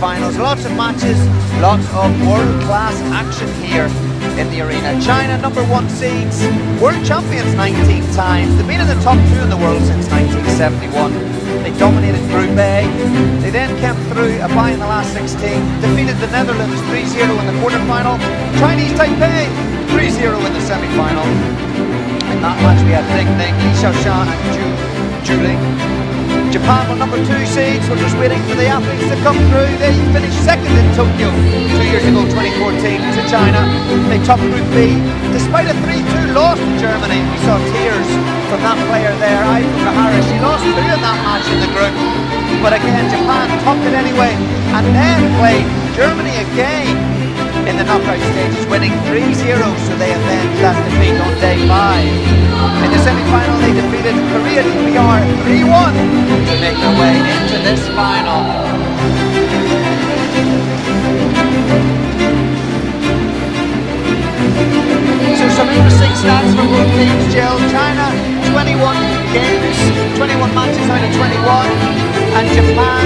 semi-finals. Lots of matches, lots of world-class action here in the arena. China, number 1 seeds, world champions 19 times. They've been in the top 2 in the world since 1971. They dominated Group A. They then came through a bye in the last 16, defeated the Netherlands 3-0 in the quarterfinal. Chinese Taipei 3-0 in the semi-final. In that match we had Ding Ning, Li Xiaoshan and Zhu Ling. Japan were number 2 seeds. We're just waiting for the athletes to come through. They finished second in Tokyo 2 years ago, 2014, to China. They topped Group B. Despite a 3-2 loss to Germany, we saw tears from that player there, SHIWEN-FUKUHARA. She lost 2 in that match in the group. But again, Japan topped it anyway, and then played Germany again in the knockout stages, winning 3-0, so they avenged that defeat on day 5. In the semi-final, they defeated Korea DPR 3-1 to make their way into this final. So some interesting stats for both teams, Jill. China, 21 games, 21 matches out of 21, and Japan,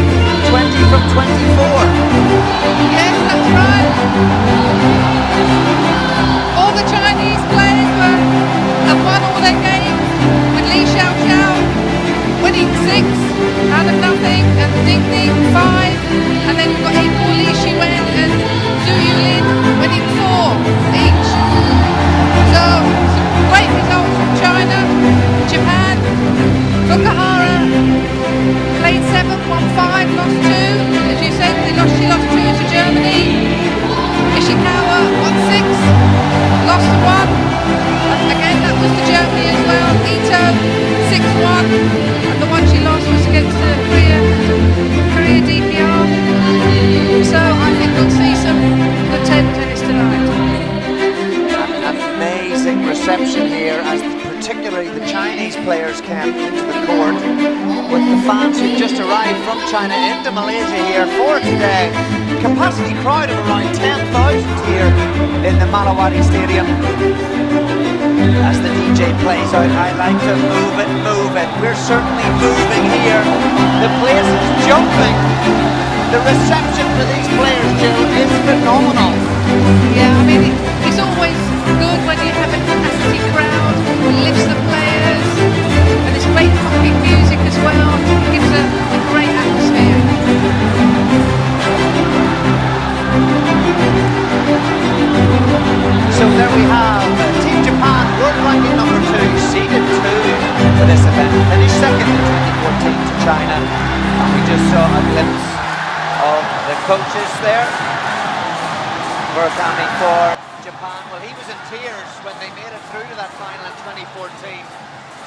20 from 24. Yes, that's right. All the Chinese players have won all their games, with Li Xiaoxiao winning 6 out of nothing, and Ding Ning 5, and then you've got equal Li Shiwen and Zhu Yulin winning 4 each. So, some great results from China. Japan, Fukuhara played 7, won 5, lost 2. As you said, she lost 2 to Germany. Ishikawa won 6, lost 1. Again, that was to Germany as well. Ito 6-1, and the one she lost was against Korea DPR. So I think we'll see some good table tennis tonight. An amazing reception here, as particularly the Chinese players came into the court, with the fans who just arrived from China into Malaysia here for today. Capacity crowd of around 10,000 here in the Malawati Stadium. As the DJ plays out, I like to move it, move it. We're certainly moving here. The place is jumping. The reception for these players, Jill, is phenomenal. Yeah, I mean, it's always good when you have a capacity crowd who lifts the players, and there's great pumping music as well. It gives a great atmosphere. So there we have Team Japan, world ranking number 2, seeded 2 for this event, finished second in 2014 to China. And we just saw a glimpse of the coaches there. Murakami for Japan. Well, he was in tears when they made it through to that final in 2014.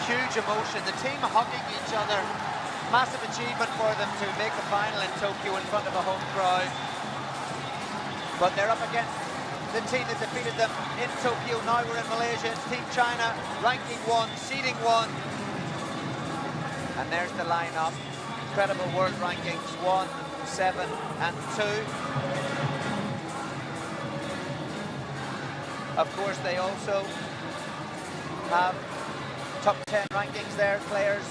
Huge emotion, the team hugging each other. Massive achievement for them to make the final in Tokyo in front of a home crowd. But they're up against the team that defeated them in Tokyo. Now we're in Malaysia. It's Team China, ranking 1, seeding 1. And there's the lineup. Incredible world rankings, 1, 7 and 2. Of course, they also have top 10 rankings there, players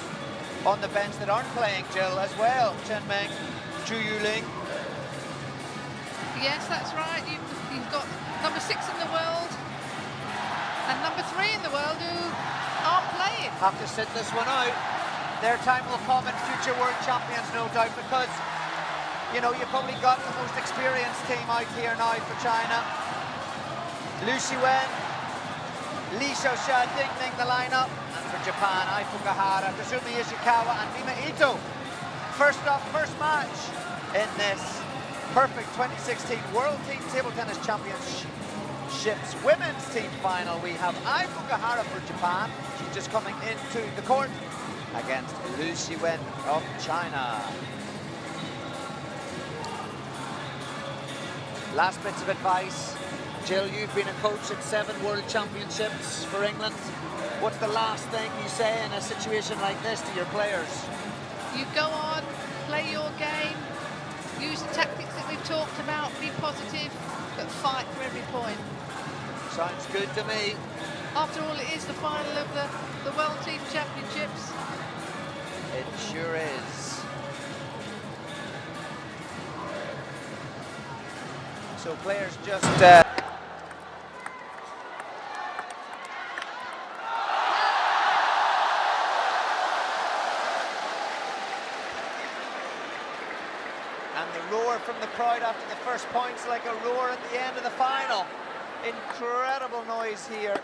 on the bench that aren't playing, Jill, as well. Chen Meng, Zhu Yuling. Yes, that's right. You've got number 6 in the world and number 3 in the world who aren't playing. Have to sit this one out. Their time will come in future world champions, no doubt, because, you know, you've probably got the most experienced team out here now for China. Liu Shiwen, Li Xiaoshan, Ding Ning the lineup, and for Japan, SHIWEN-FUKUHARA, Kazumi Ishikawa and Mima Ito. First up, first match in this perfect 2016 World Team Table Tennis Championships Women's Team Final. We have SHIWEN-FUKUHARA for Japan. She's just coming into the court against Liu Shiwen of China. Last bits of advice. Jill, you've been a coach at 7 World Championships for England. What's the last thing you say in a situation like this to your players? You go on, play your game, use the tactics that we've talked about, be positive, but fight for every point. Sounds good to me. After all, it is the final of the World Team Championships. It sure is. So players just... And the roar from the crowd after the first point's like a roar at the end of the final. Incredible noise here.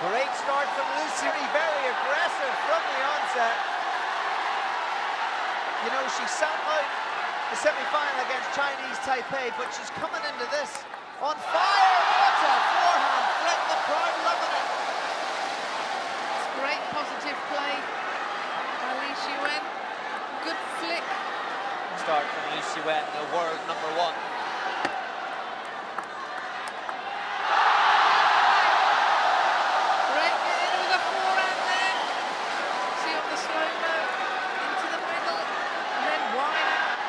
Great start from Lucy, very aggressive from the onset. You know, she sat out the semi-final against Chinese Taipei, but she's coming into this on fire. What a forehand flick, the crowd loving it. It's great positive play by Li Shiwen. Good flick. Start from Li Shiwen, the world #1. Great get in with a forehand there. See on the slow-mo, into the middle, and then wide out.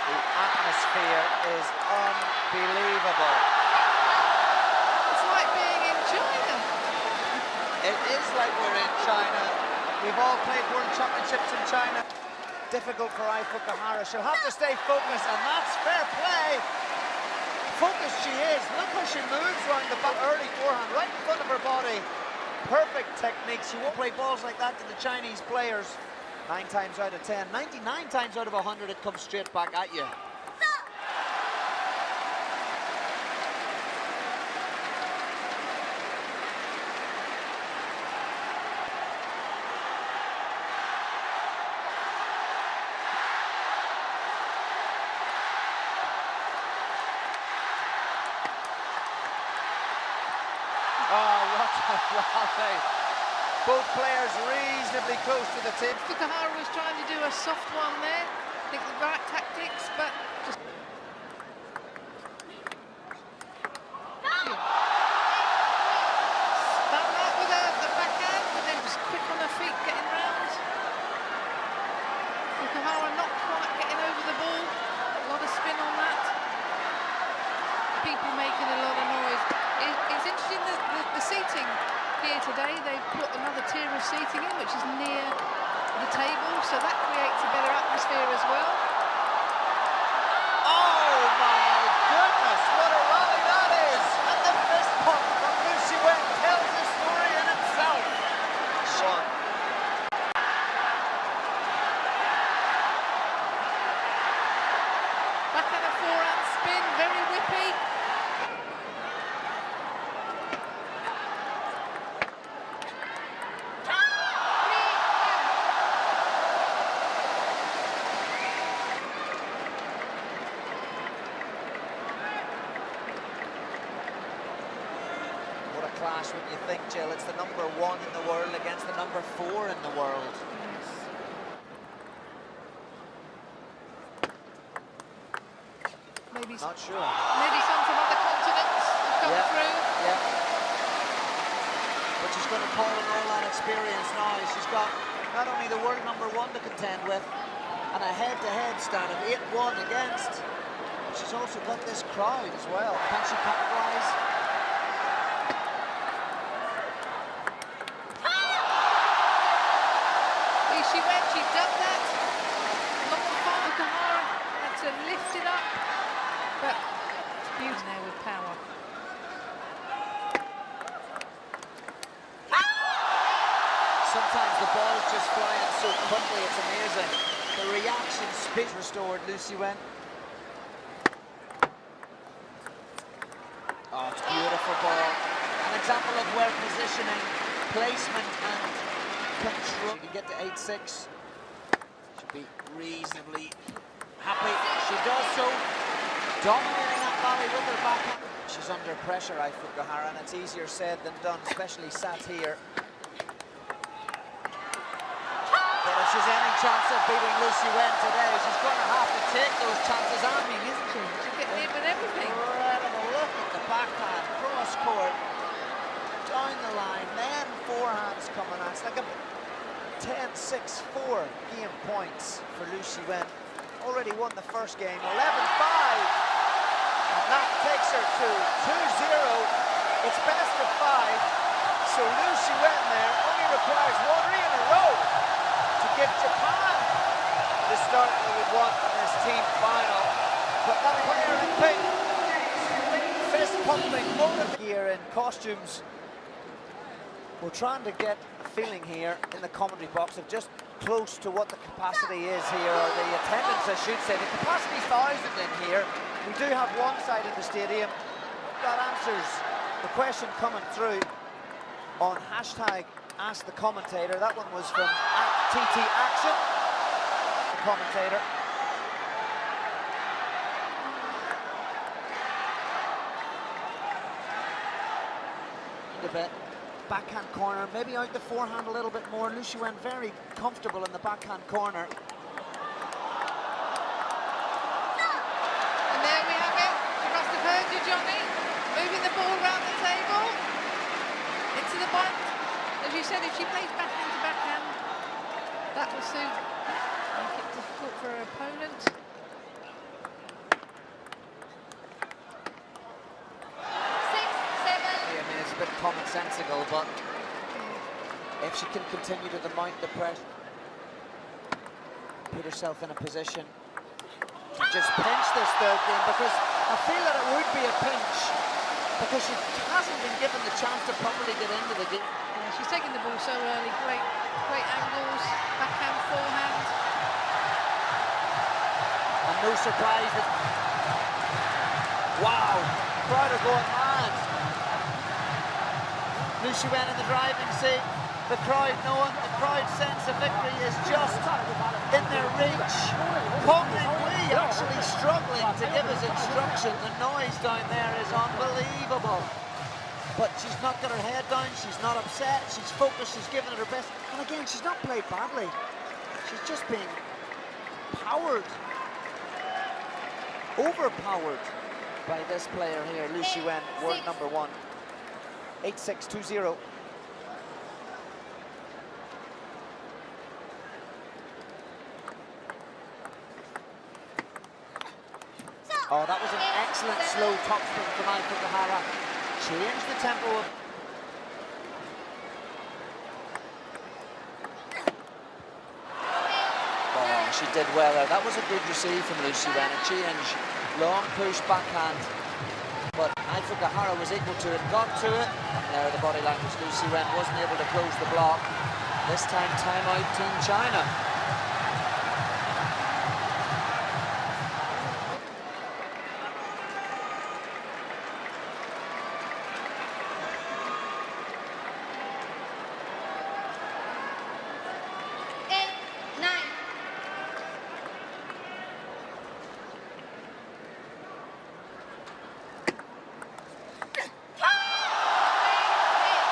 The atmosphere is unbelievable. It's like being in China. It is like we're in China. We've all played World Championships in China. Difficult for Fukuhara. She'll have to stay focused, and that's fair play. Focused she is. Look how she moves around the back. Early forehand, right in front of her body. Perfect technique. She won't play balls like that to the Chinese players. 9 times out of 10, 99 times out of 100, it comes straight back at you. Oh, what a rally. Both players reasonably close to the tip. Fukuhara was trying to do a soft one there. I think the right tactics, but just... Spun out with the backhand, but then was quick on her feet getting round. Fukuhara not quite getting over the ball. A lot of spin on that. People making a lot of noise. It's interesting that the seating here today, they've put another tier of seating in, which is near the table, so that creates a better atmosphere as well. Oh my goodness, what a rally that is! And the fist pump from Lucy Wen tells the story in itself. One. Back and a forehand spin, very whippy. What a clash when you think, Jill, it's the #1 in the world against the #4 in the world. Maybe Not sure. maybe some from other continents have come through. Yeah. But she's going to call on all that experience now. She's got not only the world #1 to contend with, and a head-to-head stand of 8-1 against, but she's also got this crowd as well. Can she capitalise? She went, she done that. Long Fukuhara had to lift it up, but it's beautiful there with power. Sometimes the ball's just flying so quickly, it's amazing. The reaction speed restored, Lucy Wen. Oh, it's a beautiful ball. An example of well positioning, placement and control. She can get to 8-6. Should be reasonably happy. She does so. Dominating that volley with her backhand. She's under pressure, Fukuhara, and it's easier said than done, especially sat here. But if she's any chance of beating Lucy Wen today, she's going to have to take those chances on me, isn't she? She's getting in with everything. Incredible. Look at the backhand, cross court, down the line, then forehands coming on. It's like a 10-6-4 game points for Lucy Wen. already won the first game, 11-5. And that takes her to 2-0. It's best of 5. So Liu Shiwen there only requires 1 in a row to give Japan the start they would want in this team final. But that player in pink, fist pumping, motivated here in costumes. We're trying to get a feeling here in the commentary box of just close to what the capacity is here, or the attendance, I should say. The capacity's 1,000 in here. We do have one side of the stadium. That answers the question coming through on hashtag Ask the Commentator. That one was from @TT Action, the commentator. A bit. Backhand corner, maybe out the forehand a little bit more. Liu Shiwen very comfortable in the backhand corner. And there we have it. She must have heard you, Johnny. Moving the ball around the table. Into the bite. As you said, if she plays backhand to backhand, that will suit. Make it difficult for her opponent. Bit commonsensical, but if she can continue to mount the pressure, put herself in a position to just pinch this third game, because I feel that it would be a pinch because she hasn't been given the chance to properly get into the game. Yeah, she's taking the ball so early. Great angles, backhand, forehand. And no surprise that, wow, crowd are going mad. Liu Shiwen in the driving seat, the crowd knowing, the crowd sense of victory is just in their reach. KINEMASTER actually struggling to give us instruction. The noise down there is unbelievable. But she's not got her head down, she's not upset, she's focused, she's giving it her best. And again, she's not played badly. She's just being powered, overpowered by this player here, Liu Shiwen, world number 1. 8-6-2-0. Oh, that was an excellent slow topspin from FUKUHARA. Changed the tempo of... Oh, she did well there. That was a good receive from Liu Shiwen. A change, long push backhand. But FUKUHARA was equal to it, got to it, and there the body language. Liu Shiwen wasn't able to close the block. This time, timeout Team China.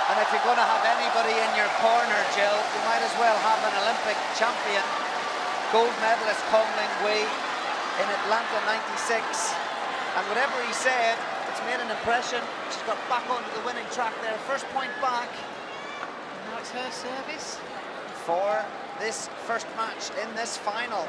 And if you're going to have anybody in your corner, Jill, you might as well have an Olympic champion, gold medalist Kong-Ling Wei in Atlanta '96. And whatever he said, it's made an impression. She's got back onto the winning track there. First point back. And now it's her service. For this first match in this final.